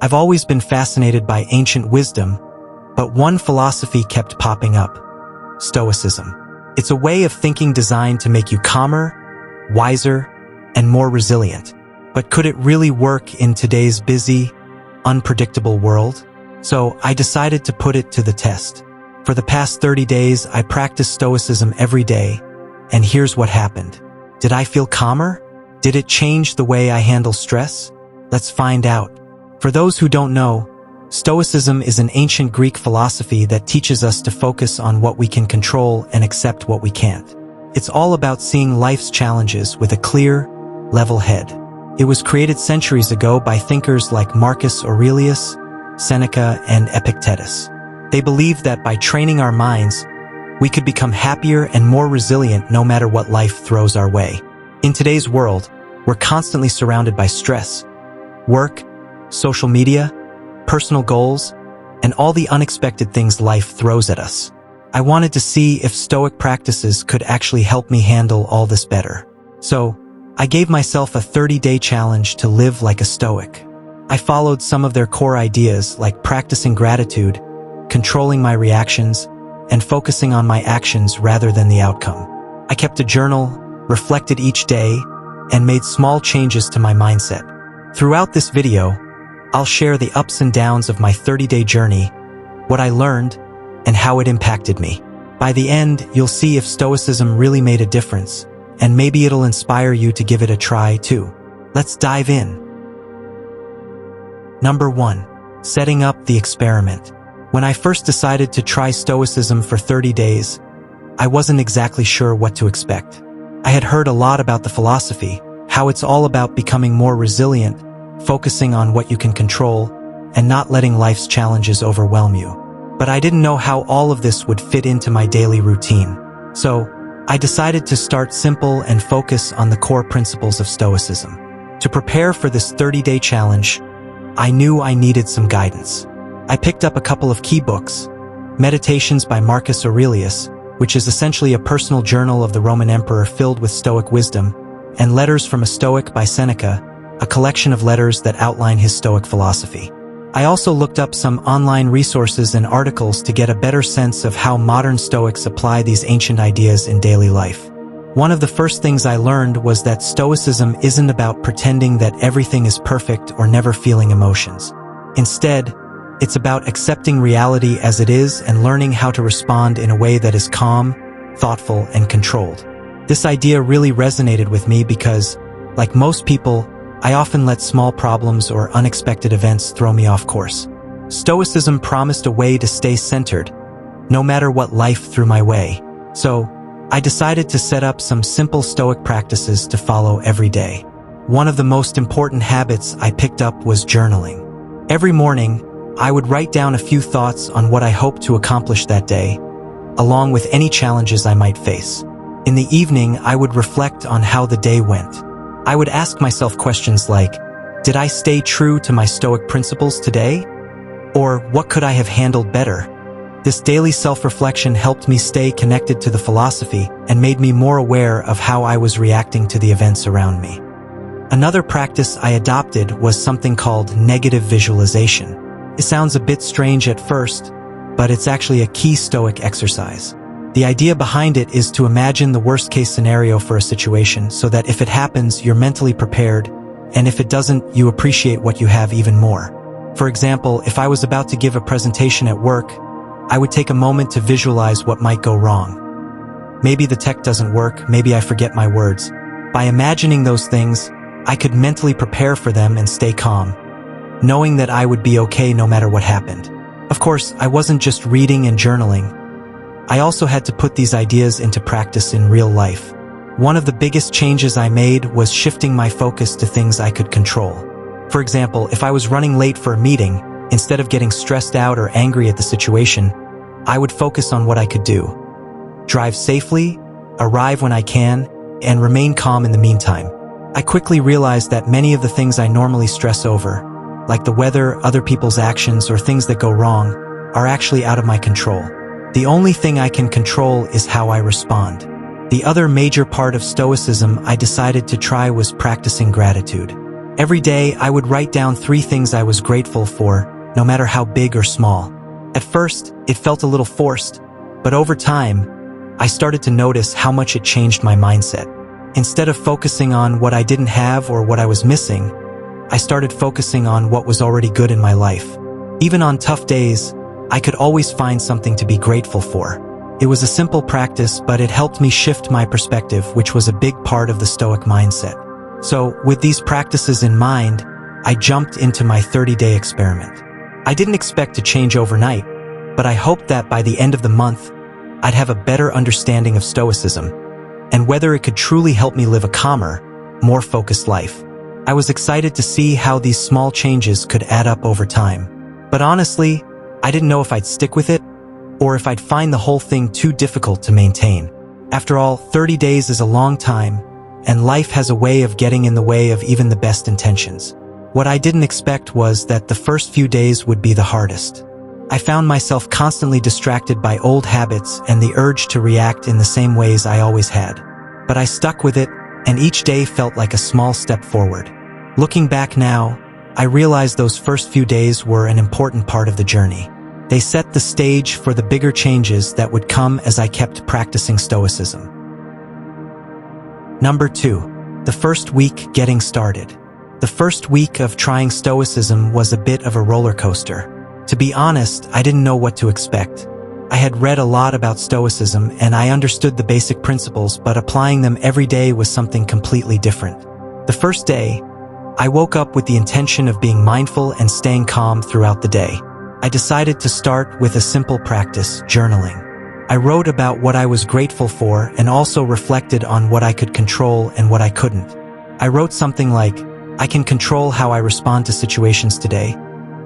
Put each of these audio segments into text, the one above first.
I've always been fascinated by ancient wisdom, but one philosophy kept popping up: Stoicism. It's a way of thinking designed to make you calmer, wiser, and more resilient. But could it really work in today's busy, unpredictable world? So I decided to put it to the test. For the past 30 days, I practiced Stoicism every day, and here's what happened. Did I feel calmer? Did it change the way I handle stress? Let's find out. For those who don't know, Stoicism is an ancient Greek philosophy that teaches us to focus on what we can control and accept what we can't. It's all about seeing life's challenges with a clear, level head. It was created centuries ago by thinkers like Marcus Aurelius, Seneca, and Epictetus. They believed that by training our minds, we could become happier and more resilient no matter what life throws our way. In today's world, we're constantly surrounded by stress, work, social media, personal goals, and all the unexpected things life throws at us. I wanted to see if Stoic practices could actually help me handle all this better. So, I gave myself a 30-day challenge to live like a Stoic. I followed some of their core ideas like practicing gratitude, controlling my reactions, and focusing on my actions rather than the outcome. I kept a journal, reflected each day, and made small changes to my mindset. Throughout this video, I'll share the ups and downs of my 30-day journey, what I learned, and how it impacted me. By the end, you'll see if Stoicism really made a difference, and maybe it'll inspire you to give it a try too. Let's dive in. Number 1. Setting up the experiment. When I first decided to try Stoicism for 30 days, I wasn't exactly sure what to expect. I had heard a lot about the philosophy, how it's all about becoming more resilient, focusing on what you can control, and not letting life's challenges overwhelm you. But I didn't know how all of this would fit into my daily routine. So, I decided to start simple and focus on the core principles of Stoicism. To prepare for this 30-day challenge, I knew I needed some guidance. I picked up a couple of key books: Meditations by Marcus Aurelius, which is essentially a personal journal of the Roman emperor filled with Stoic wisdom, and Letters from a Stoic by Seneca, a collection of letters that outline his Stoic philosophy. I also looked up some online resources and articles to get a better sense of how modern Stoics apply these ancient ideas in daily life. One of the first things I learned was that Stoicism isn't about pretending that everything is perfect or never feeling emotions. Instead, it's about accepting reality as it is and learning how to respond in a way that is calm, thoughtful, and controlled. This idea really resonated with me because, like most people, I often let small problems or unexpected events throw me off course. Stoicism promised a way to stay centered, no matter what life threw my way. So, I decided to set up some simple Stoic practices to follow every day. One of the most important habits I picked up was journaling. Every morning, I would write down a few thoughts on what I hoped to accomplish that day, along with any challenges I might face. In the evening, I would reflect on how the day went. I would ask myself questions like, did I stay true to my Stoic principles today? Or what could I have handled better? This daily self-reflection helped me stay connected to the philosophy and made me more aware of how I was reacting to the events around me. Another practice I adopted was something called negative visualization. It sounds a bit strange at first, but it's actually a key Stoic exercise. The idea behind it is to imagine the worst-case scenario for a situation so that if it happens, you're mentally prepared, and if it doesn't, you appreciate what you have even more. For example, if I was about to give a presentation at work, I would take a moment to visualize what might go wrong. Maybe the tech doesn't work, maybe I forget my words. By imagining those things, I could mentally prepare for them and stay calm, knowing that I would be okay no matter what happened. Of course, I wasn't just reading and journaling. I also had to put these ideas into practice in real life. One of the biggest changes I made was shifting my focus to things I could control. For example, if I was running late for a meeting, instead of getting stressed out or angry at the situation, I would focus on what I could do. Drive safely, arrive when I can, and remain calm in the meantime. I quickly realized that many of the things I normally stress over, like the weather, other people's actions, or things that go wrong, are actually out of my control. The only thing I can control is how I respond. The other major part of Stoicism I decided to try was practicing gratitude. Every day, I would write down 3 things I was grateful for, no matter how big or small. At first, it felt a little forced, but over time, I started to notice how much it changed my mindset. Instead of focusing on what I didn't have or what I was missing, I started focusing on what was already good in my life. Even on tough days, I could always find something to be grateful for. It was a simple practice, but it helped me shift my perspective, which was a big part of the Stoic mindset. So, with these practices in mind, I jumped into my 30-day experiment. I didn't expect to change overnight, but I hoped that by the end of the month, I'd have a better understanding of Stoicism, and whether it could truly help me live a calmer, more focused life. I was excited to see how these small changes could add up over time. But honestly, I didn't know if I'd stick with it, or if I'd find the whole thing too difficult to maintain. After all, 30 days is a long time, and life has a way of getting in the way of even the best intentions. What I didn't expect was that the first few days would be the hardest. I found myself constantly distracted by old habits and the urge to react in the same ways I always had. But I stuck with it, and each day felt like a small step forward. Looking back now, I realized those first few days were an important part of the journey. They set the stage for the bigger changes that would come as I kept practicing Stoicism. Number 2. The first week getting started. The first week of trying Stoicism was a bit of a roller coaster. To be honest, I didn't know what to expect. I had read a lot about Stoicism and I understood the basic principles, but applying them every day was something completely different. The first day, I woke up with the intention of being mindful and staying calm throughout the day. I decided to start with a simple practice, journaling. I wrote about what I was grateful for and also reflected on what I could control and what I couldn't. I wrote something like, I can control how I respond to situations today,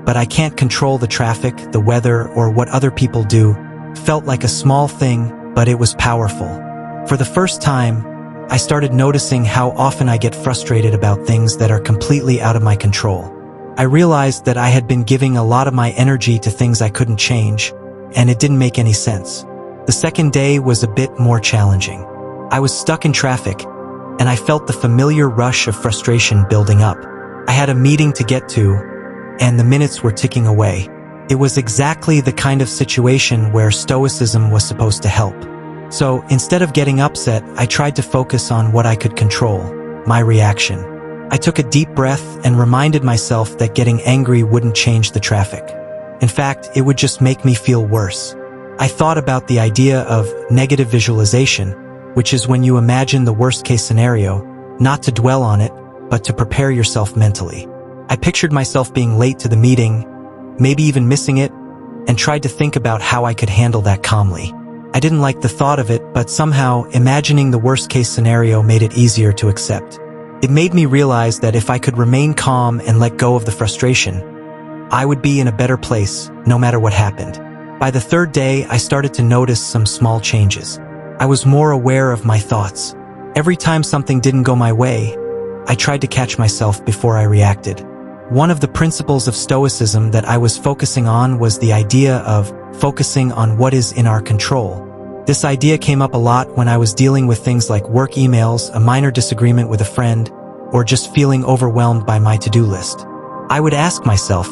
but I can't control the traffic, the weather, or what other people do. Felt like a small thing, but it was powerful. For the first time, I started noticing how often I get frustrated about things that are completely out of my control. I realized that I had been giving a lot of my energy to things I couldn't change, and it didn't make any sense. The second day was a bit more challenging. I was stuck in traffic, and I felt the familiar rush of frustration building up. I had a meeting to get to, and the minutes were ticking away. It was exactly the kind of situation where Stoicism was supposed to help. So, instead of getting upset, I tried to focus on what I could control, my reaction. I took a deep breath and reminded myself that getting angry wouldn't change the traffic. In fact, it would just make me feel worse. I thought about the idea of negative visualization, which is when you imagine the worst-case scenario, not to dwell on it, but to prepare yourself mentally. I pictured myself being late to the meeting, maybe even missing it, and tried to think about how I could handle that calmly. I didn't like the thought of it, but somehow imagining the worst-case scenario made it easier to accept. It made me realize that if I could remain calm and let go of the frustration, I would be in a better place, no matter what happened. By the third day, I started to notice some small changes. I was more aware of my thoughts. Every time something didn't go my way, I tried to catch myself before I reacted. One of the principles of Stoicism that I was focusing on was the idea of focusing on what is in our control. This idea came up a lot when I was dealing with things like work emails, a minor disagreement with a friend, or just feeling overwhelmed by my to-do list. I would ask myself,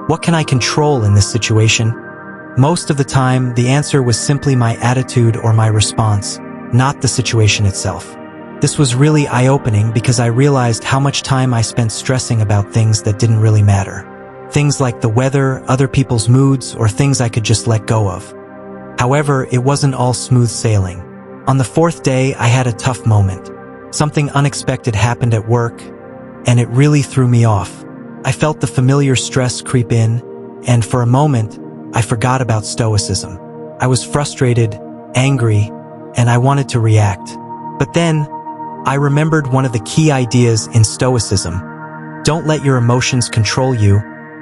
what can I control in this situation? Most of the time, the answer was simply my attitude or my response, not the situation itself. This was really eye-opening because I realized how much time I spent stressing about things that didn't really matter. Things like the weather, other people's moods, or things I could just let go of. However, it wasn't all smooth sailing. On the fourth day, I had a tough moment. Something unexpected happened at work, and it really threw me off. I felt the familiar stress creep in, and for a moment, I forgot about Stoicism. I was frustrated, angry, and I wanted to react. But then, I remembered one of the key ideas in Stoicism. Don't let your emotions control you.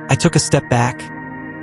I took a step back,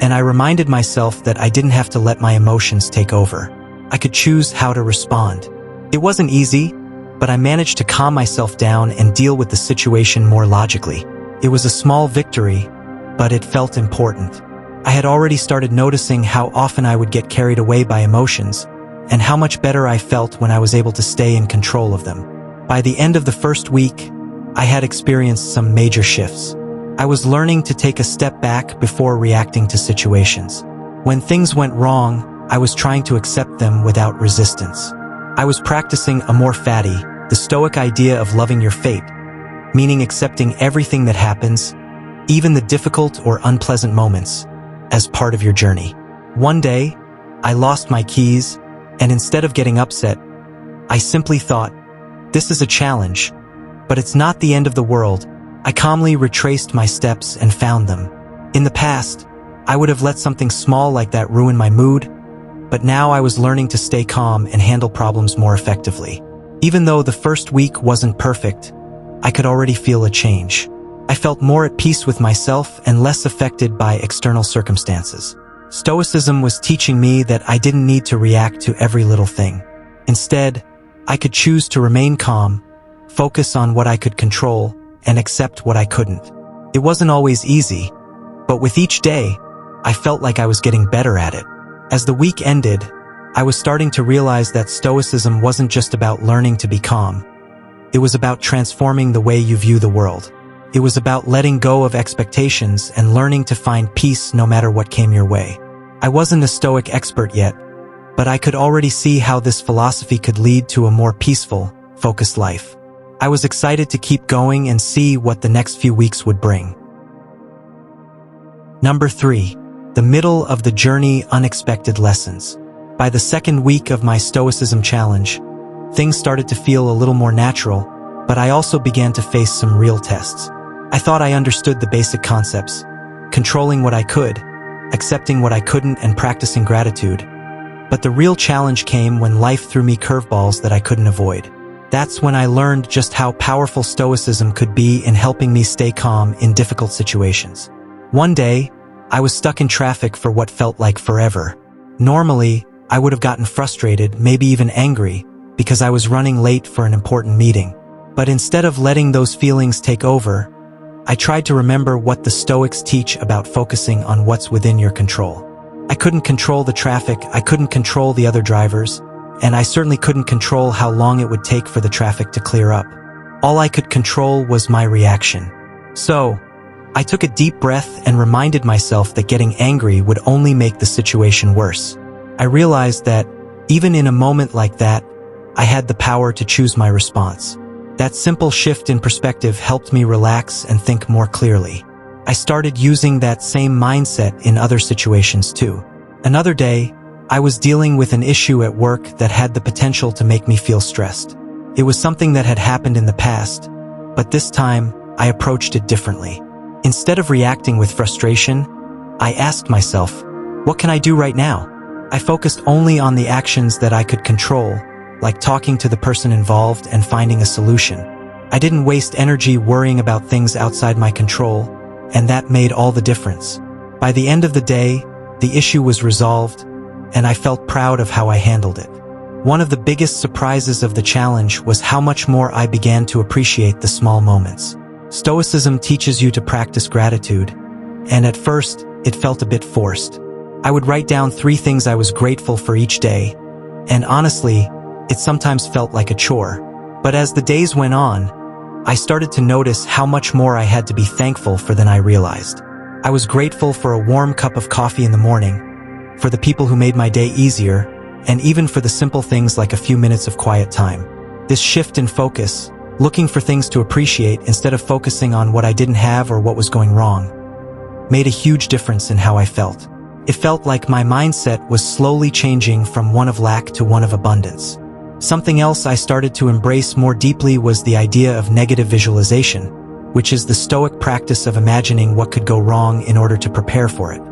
and I reminded myself that I didn't have to let my emotions take over. I could choose how to respond. It wasn't easy, but I managed to calm myself down and deal with the situation more logically. It was a small victory, but it felt important. I had already started noticing how often I would get carried away by emotions, and how much better I felt when I was able to stay in control of them. By the end of the first week, I had experienced some major shifts. I was learning to take a step back before reacting to situations. When things went wrong, I was trying to accept them without resistance. I was practicing amor fati, the Stoic idea of loving your fate, meaning accepting everything that happens, even the difficult or unpleasant moments, as part of your journey. One day, I lost my keys, and instead of getting upset, I simply thought, this is a challenge, but it's not the end of the world. I calmly retraced my steps and found them. In the past, I would have let something small like that ruin my mood, but now I was learning to stay calm and handle problems more effectively. Even though the first week wasn't perfect, I could already feel a change. I felt more at peace with myself and less affected by external circumstances. Stoicism was teaching me that I didn't need to react to every little thing. Instead, I could choose to remain calm, focus on what I could control, and accept what I couldn't. It wasn't always easy, but with each day, I felt like I was getting better at it. As the week ended, I was starting to realize that Stoicism wasn't just about learning to be calm. It was about transforming the way you view the world. It was about letting go of expectations and learning to find peace no matter what came your way. I wasn't a Stoic expert yet, but I could already see how this philosophy could lead to a more peaceful, focused life. I was excited to keep going and see what the next few weeks would bring. Number 3. The middle of the journey, unexpected lessons. By the second week of my Stoicism challenge, things started to feel a little more natural, but I also began to face some real tests. I thought I understood the basic concepts, controlling what I could, accepting what I couldn't, and practicing gratitude. But the real challenge came when life threw me curveballs that I couldn't avoid. That's when I learned just how powerful Stoicism could be in helping me stay calm in difficult situations. One day, I was stuck in traffic for what felt like forever. Normally, I would have gotten frustrated, maybe even angry, because I was running late for an important meeting. But instead of letting those feelings take over, I tried to remember what the Stoics teach about focusing on what's within your control. I couldn't control the traffic, I couldn't control the other drivers, and I certainly couldn't control how long it would take for the traffic to clear up. All I could control was my reaction. So, I took a deep breath and reminded myself that getting angry would only make the situation worse. I realized that, even in a moment like that, I had the power to choose my response. That simple shift in perspective helped me relax and think more clearly. I started using that same mindset in other situations too. Another day, I was dealing with an issue at work that had the potential to make me feel stressed. It was something that had happened in the past, but this time, I approached it differently. Instead of reacting with frustration, I asked myself, what can I do right now? I focused only on the actions that I could control, like talking to the person involved and finding a solution. I didn't waste energy worrying about things outside my control, and that made all the difference. By the end of the day, the issue was resolved, and I felt proud of how I handled it. One of the biggest surprises of the challenge was how much more I began to appreciate the small moments. Stoicism teaches you to practice gratitude, and at first, it felt a bit forced. I would write down 3 things I was grateful for each day, and honestly, it sometimes felt like a chore. But as the days went on, I started to notice how much more I had to be thankful for than I realized. I was grateful for a warm cup of coffee in the morning, for the people who made my day easier, and even for the simple things like a few minutes of quiet time. This shift in focus, looking for things to appreciate instead of focusing on what I didn't have or what was going wrong, made a huge difference in how I felt. It felt like my mindset was slowly changing from one of lack to one of abundance. Something else I started to embrace more deeply was the idea of negative visualization, which is the Stoic practice of imagining what could go wrong in order to prepare for it.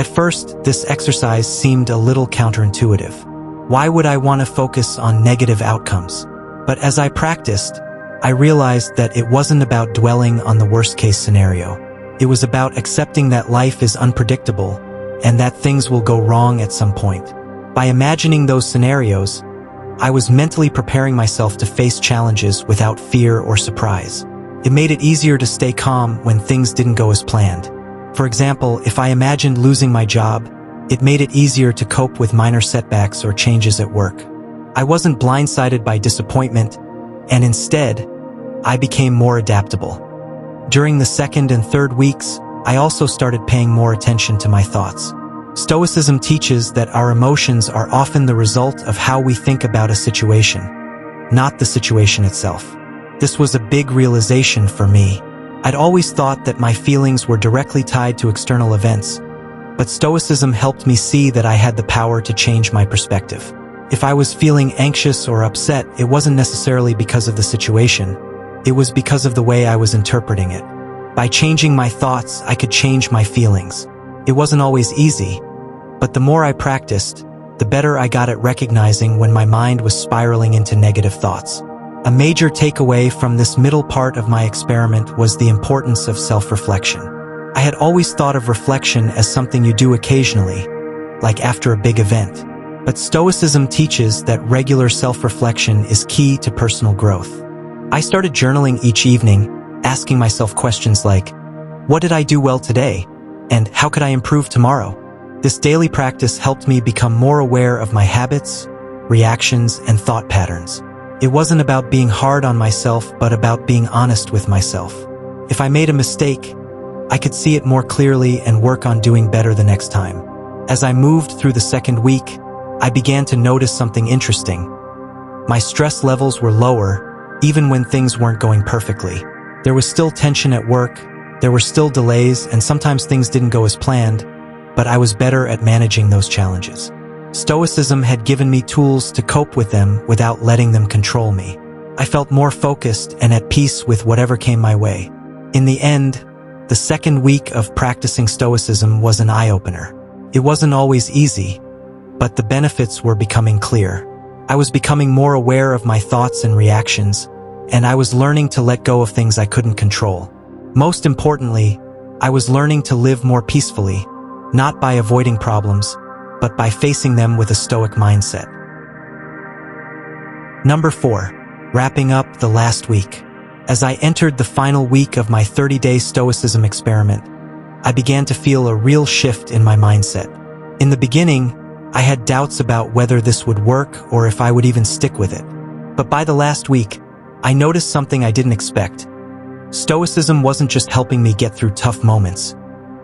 At first, this exercise seemed a little counterintuitive. Why would I want to focus on negative outcomes? But as I practiced, I realized that it wasn't about dwelling on the worst-case scenario. It was about accepting that life is unpredictable and that things will go wrong at some point. By imagining those scenarios, I was mentally preparing myself to face challenges without fear or surprise. It made it easier to stay calm when things didn't go as planned. For example, if I imagined losing my job, it made it easier to cope with minor setbacks or changes at work. I wasn't blindsided by disappointment, and instead, I became more adaptable. During the second and third weeks, I also started paying more attention to my thoughts. Stoicism teaches that our emotions are often the result of how we think about a situation, not the situation itself. This was a big realization for me. I'd always thought that my feelings were directly tied to external events, but Stoicism helped me see that I had the power to change my perspective. If I was feeling anxious or upset, it wasn't necessarily because of the situation. It was because of the way I was interpreting it. By changing my thoughts, I could change my feelings. It wasn't always easy, but the more I practiced, the better I got at recognizing when my mind was spiraling into negative thoughts. A major takeaway from this middle part of my experiment was the importance of self-reflection. I had always thought of reflection as something you do occasionally, like after a big event. But Stoicism teaches that regular self-reflection is key to personal growth. I started journaling each evening, asking myself questions like, what did I do well today? And how could I improve tomorrow? This daily practice helped me become more aware of my habits, reactions, and thought patterns. It wasn't about being hard on myself, but about being honest with myself. If I made a mistake, I could see it more clearly and work on doing better the next time. As I moved through the second week, I began to notice something interesting. My stress levels were lower, even when things weren't going perfectly. There was still tension at work, there were still delays, and sometimes things didn't go as planned, but I was better at managing those challenges. Stoicism had given me tools to cope with them without letting them control me. I felt more focused and at peace with whatever came my way. In the end, the second week of practicing Stoicism was an eye-opener. It wasn't always easy, but the benefits were becoming clear. I was becoming more aware of my thoughts and reactions, and I was learning to let go of things I couldn't control. Most importantly, I was learning to live more peacefully, not by avoiding problems, but by facing them with a Stoic mindset. Number 4. Wrapping up the last week. As I entered the final week of my 30-day Stoicism experiment, I began to feel a real shift in my mindset. In the beginning, I had doubts about whether this would work or if I would even stick with it. But by the last week, I noticed something I didn't expect. Stoicism wasn't just helping me get through tough moments.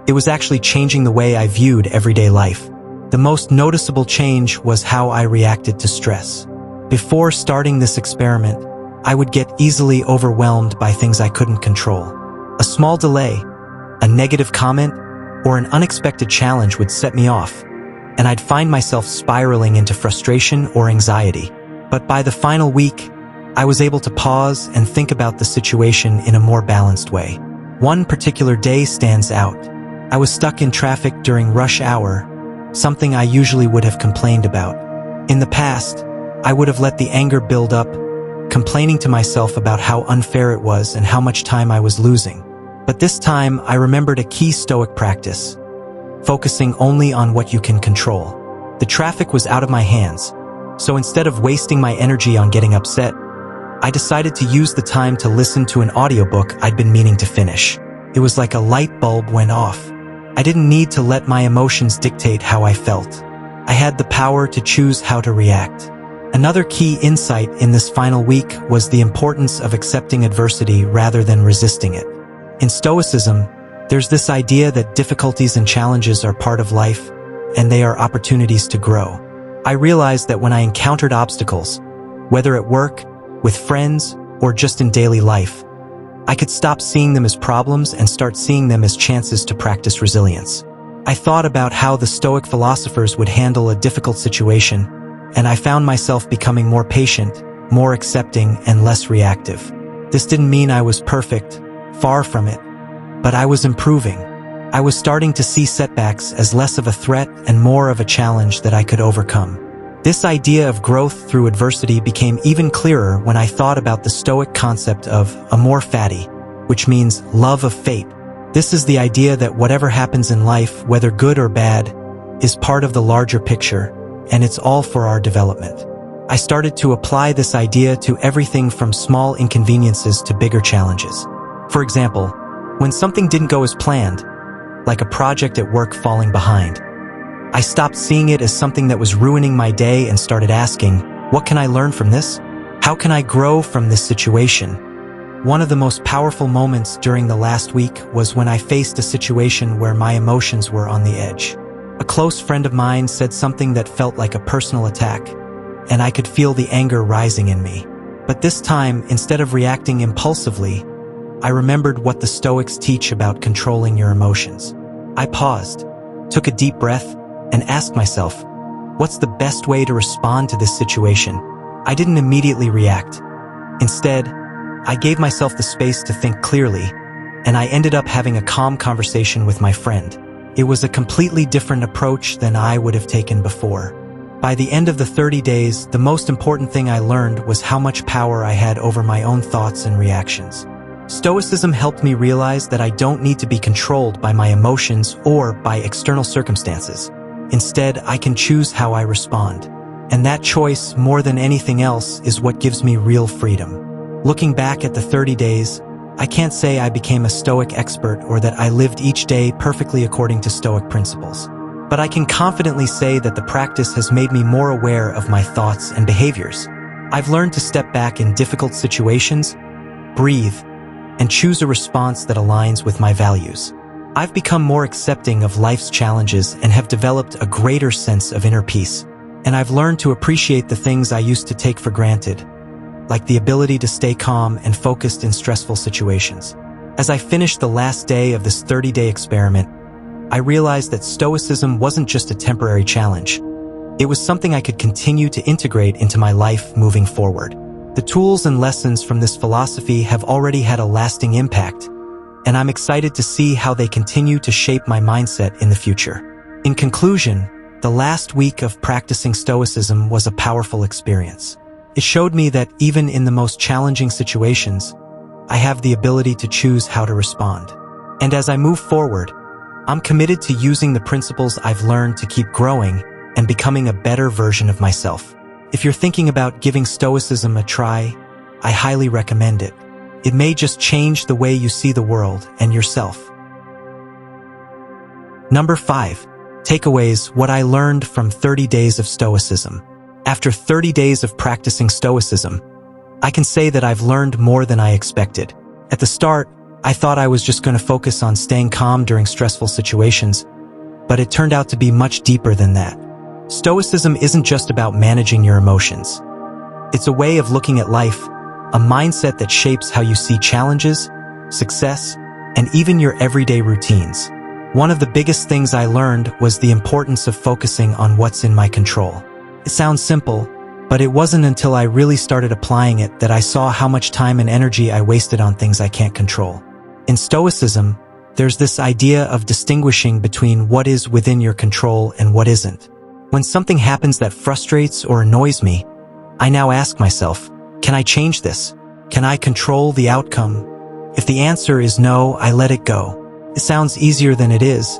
It was actually changing the way I viewed everyday life. The most noticeable change was how I reacted to stress. Before starting this experiment, I would get easily overwhelmed by things I couldn't control. A small delay, a negative comment, or an unexpected challenge would set me off, and I'd find myself spiraling into frustration or anxiety. But by the final week, I was able to pause and think about the situation in a more balanced way. One particular day stands out. I was stuck in traffic during rush hour, something I usually would have complained about. In the past, I would have let the anger build up, complaining to myself about how unfair it was and how much time I was losing. But this time, I remembered a key Stoic practice: focusing only on what you can control. The traffic was out of my hands, so instead of wasting my energy on getting upset, I decided to use the time to listen to an audiobook I'd been meaning to finish. It was like a light bulb went off. I didn't need to let my emotions dictate how I felt. I had the power to choose how to react. Another key insight in this final week was the importance of accepting adversity rather than resisting it. In Stoicism, there's this idea that difficulties and challenges are part of life, and they are opportunities to grow. I realized that when I encountered obstacles, whether at work, with friends, or just in daily life, I could stop seeing them as problems and start seeing them as chances to practice resilience. I thought about how the Stoic philosophers would handle a difficult situation, and I found myself becoming more patient, more accepting, and less reactive. This didn't mean I was perfect, far from it, but I was improving. I was starting to see setbacks as less of a threat and more of a challenge that I could overcome. This idea of growth through adversity became even clearer when I thought about the Stoic concept of amor fati, which means love of fate. This is the idea that whatever happens in life, whether good or bad, is part of the larger picture, and it's all for our development. I started to apply this idea to everything from small inconveniences to bigger challenges. For example, when something didn't go as planned, like a project at work falling behind, I stopped seeing it as something that was ruining my day and started asking, what can I learn from this? How can I grow from this situation? One of the most powerful moments during the last week was when I faced a situation where my emotions were on the edge. A close friend of mine said something that felt like a personal attack, and I could feel the anger rising in me. But this time, instead of reacting impulsively, I remembered what the Stoics teach about controlling your emotions. I paused, took a deep breath, and asked myself, what's the best way to respond to this situation? I didn't immediately react. Instead, I gave myself the space to think clearly, and I ended up having a calm conversation with my friend. It was a completely different approach than I would have taken before. By the end of the 30 days, the most important thing I learned was how much power I had over my own thoughts and reactions. Stoicism helped me realize that I don't need to be controlled by my emotions or by external circumstances. Instead, I can choose how I respond. And that choice, more than anything else, is what gives me real freedom. Looking back at the 30 days, I can't say I became a Stoic expert or that I lived each day perfectly according to Stoic principles. But I can confidently say that the practice has made me more aware of my thoughts and behaviors. I've learned to step back in difficult situations, breathe, and choose a response that aligns with my values. I've become more accepting of life's challenges and have developed a greater sense of inner peace. And I've learned to appreciate the things I used to take for granted, like the ability to stay calm and focused in stressful situations. As I finished the last day of this 30-day experiment, I realized that Stoicism wasn't just a temporary challenge. It was something I could continue to integrate into my life moving forward. The tools and lessons from this philosophy have already had a lasting impact, and I'm excited to see how they continue to shape my mindset in the future. In conclusion, the last week of practicing Stoicism was a powerful experience. It showed me that even in the most challenging situations, I have the ability to choose how to respond. And as I move forward, I'm committed to using the principles I've learned to keep growing and becoming a better version of myself. If you're thinking about giving Stoicism a try, I highly recommend it. It may just change the way you see the world and yourself. Number 5. Takeaways: what I learned from 30 days of Stoicism. After 30 days of practicing Stoicism, I can say that I've learned more than I expected. At the start, I thought I was just going to focus on staying calm during stressful situations, but it turned out to be much deeper than that. Stoicism isn't just about managing your emotions. It's a way of looking at life, a mindset that shapes how you see challenges, success, and even your everyday routines. One of the biggest things I learned was the importance of focusing on what's in my control. It sounds simple, but it wasn't until I really started applying it that I saw how much time and energy I wasted on things I can't control. In Stoicism, there's this idea of distinguishing between what is within your control and what isn't. When something happens that frustrates or annoys me, I now ask myself, can I change this? Can I control the outcome? If the answer is no, I let it go. It sounds easier than it is,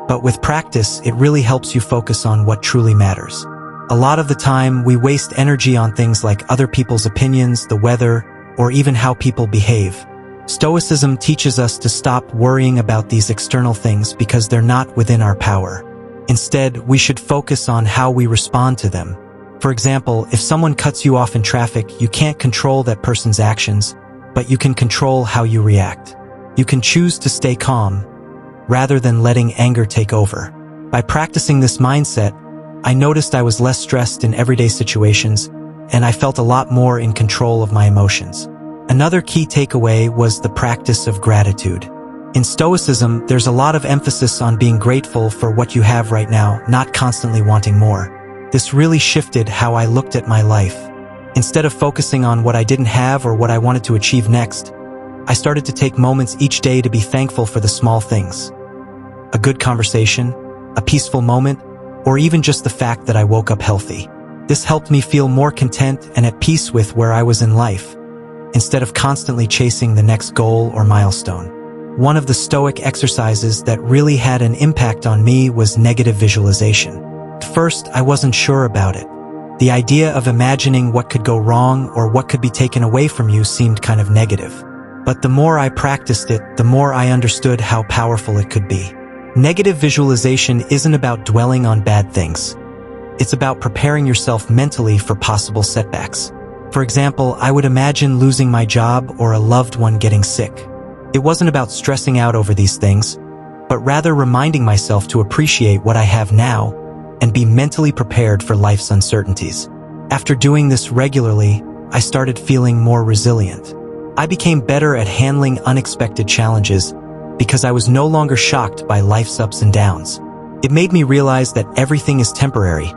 but with practice, it really helps you focus on what truly matters. A lot of the time, we waste energy on things like other people's opinions, the weather, or even how people behave. Stoicism teaches us to stop worrying about these external things because they're not within our power. Instead, we should focus on how we respond to them. For example, if someone cuts you off in traffic, you can't control that person's actions, but you can control how you react. You can choose to stay calm, rather than letting anger take over. By practicing this mindset, I noticed I was less stressed in everyday situations, and I felt a lot more in control of my emotions. Another key takeaway was the practice of gratitude. In Stoicism, there's a lot of emphasis on being grateful for what you have right now, not constantly wanting more. This really shifted how I looked at my life. Instead of focusing on what I didn't have or what I wanted to achieve next, I started to take moments each day to be thankful for the small things. A good conversation, a peaceful moment, or even just the fact that I woke up healthy. This helped me feel more content and at peace with where I was in life, instead of constantly chasing the next goal or milestone. One of the Stoic exercises that really had an impact on me was negative visualization. At first, I wasn't sure about it. The idea of imagining what could go wrong or what could be taken away from you seemed kind of negative. But the more I practiced it, the more I understood how powerful it could be. Negative visualization isn't about dwelling on bad things. It's about preparing yourself mentally for possible setbacks. For example, I would imagine losing my job or a loved one getting sick. It wasn't about stressing out over these things, but rather reminding myself to appreciate what I have now and be mentally prepared for life's uncertainties. After doing this regularly, I started feeling more resilient. I became better at handling unexpected challenges because I was no longer shocked by life's ups and downs. It made me realize that everything is temporary,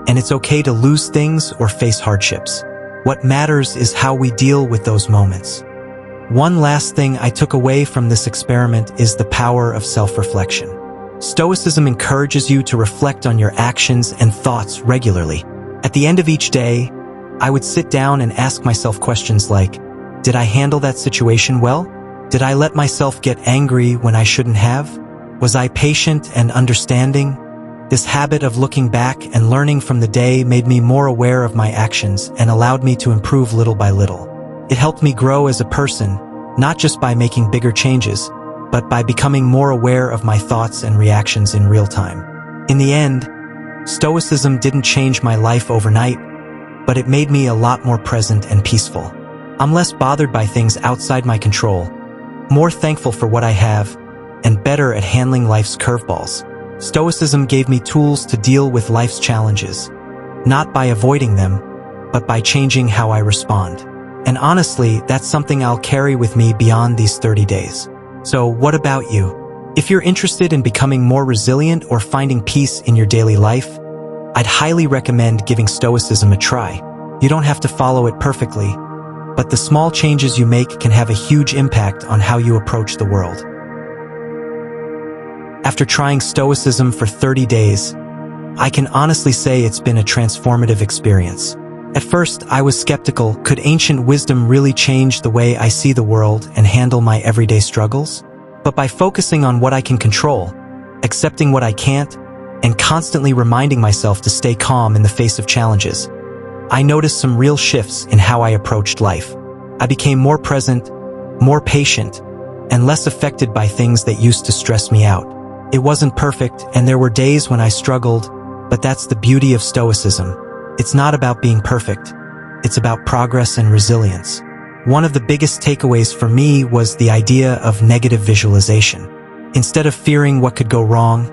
and it's okay to lose things or face hardships. What matters is how we deal with those moments. One last thing I took away from this experiment is the power of self-reflection. Stoicism encourages you to reflect on your actions and thoughts regularly. At the end of each day, I would sit down and ask myself questions like, did I handle that situation well? Did I let myself get angry when I shouldn't have? Was I patient and understanding? This habit of looking back and learning from the day made me more aware of my actions and allowed me to improve little by little. It helped me grow as a person, not just by making bigger changes, but by becoming more aware of my thoughts and reactions in real time. In the end, Stoicism didn't change my life overnight, but it made me a lot more present and peaceful. I'm less bothered by things outside my control, more thankful for what I have, and better at handling life's curveballs. Stoicism gave me tools to deal with life's challenges, not by avoiding them, but by changing how I respond. And honestly, that's something I'll carry with me beyond these 30 days. So what about you? If you're interested in becoming more resilient or finding peace in your daily life, I'd highly recommend giving Stoicism a try. You don't have to follow it perfectly, but the small changes you make can have a huge impact on how you approach the world. After trying Stoicism for 30 days, I can honestly say it's been a transformative experience. At first, I was skeptical. Could ancient wisdom really change the way I see the world and handle my everyday struggles? But by focusing on what I can control, accepting what I can't, and constantly reminding myself to stay calm in the face of challenges, I noticed some real shifts in how I approached life. I became more present, more patient, and less affected by things that used to stress me out. It wasn't perfect, and there were days when I struggled, but that's the beauty of Stoicism. It's not about being perfect. It's about progress and resilience. One of the biggest takeaways for me was the idea of negative visualization. Instead of fearing what could go wrong,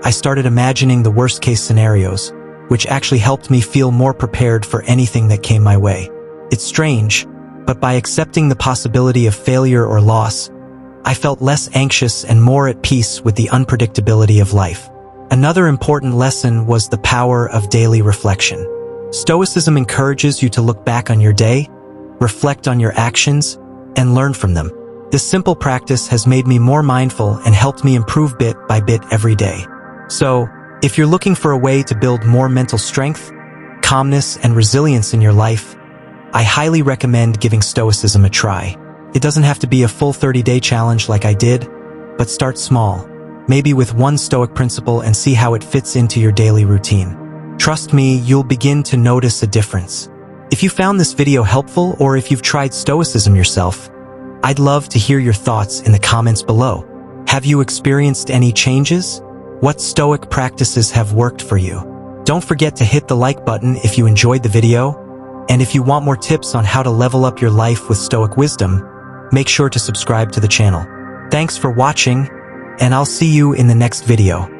I started imagining the worst-case scenarios, which actually helped me feel more prepared for anything that came my way. It's strange, but by accepting the possibility of failure or loss, I felt less anxious and more at peace with the unpredictability of life. Another important lesson was the power of daily reflection. Stoicism encourages you to look back on your day, reflect on your actions, and learn from them. This simple practice has made me more mindful and helped me improve bit by bit every day. So, if you're looking for a way to build more mental strength, calmness, and resilience in your life, I highly recommend giving Stoicism a try. It doesn't have to be a full 30-day challenge like I did, but start small, maybe with one Stoic principle, and see how it fits into your daily routine. Trust me, you'll begin to notice a difference. If you found this video helpful, or if you've tried Stoicism yourself, I'd love to hear your thoughts in the comments below. Have you experienced any changes? What Stoic practices have worked for you? Don't forget to hit the like button if you enjoyed the video, and if you want more tips on how to level up your life with Stoic wisdom, make sure to subscribe to the channel. Thanks for watching, and I'll see you in the next video.